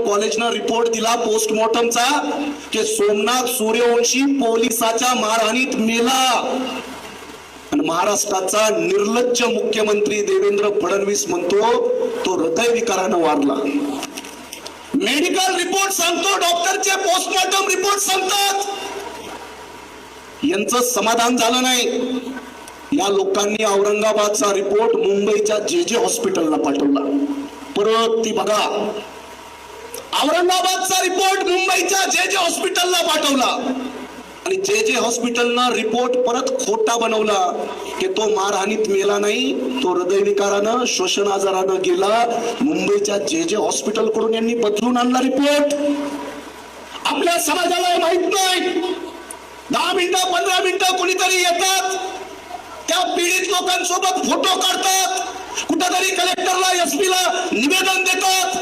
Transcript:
कॉलेजनं report दिला पोस्टमॉर्टमचा की सोमनाथ सूर्यवंशी पोलिसाच्या मारहाणीत मेला आणि महाराष्ट्राचा निर्लज्ज मुख्यमंत्री देवेंद्र फडणवीस म्हणतो तो हृदयविकारानं वारला। मेडिकल रिपोर्ट सांगतो, डॉक्टरचे पोस्टमॉर्टम रिपोर्ट सांगतात। यांचं समाधान झालं नाही, या लोकांनी औरंगाबादचा रिपोर्ट मुंबईच्या जे हॉस्पिटलला पाठवला। परत ती बघा, औरंगाबादचा रिपोर्ट मुंबईच्या जे हॉस्पिटलला पाठवला आणि जे हॉस्पिटलनं रिपोर्ट परत खोटा बनवला की तो मारहाणीत मेला नाही, तो हृदयविकारानं श्वसन आजारानं गेला। मुंबईच्या जे हॉस्पिटल कडून यांनी बदलून आणला रिपोर्ट। आपल्या समाजाला माहित नाही, 10 मिनिटं 15 मिनिटं कोणीतरी येतात, त्या पीडित लोकांसोबत फोटो काढतात, कुठेतरी कलेक्टरला एसपीला निवेदन देतात।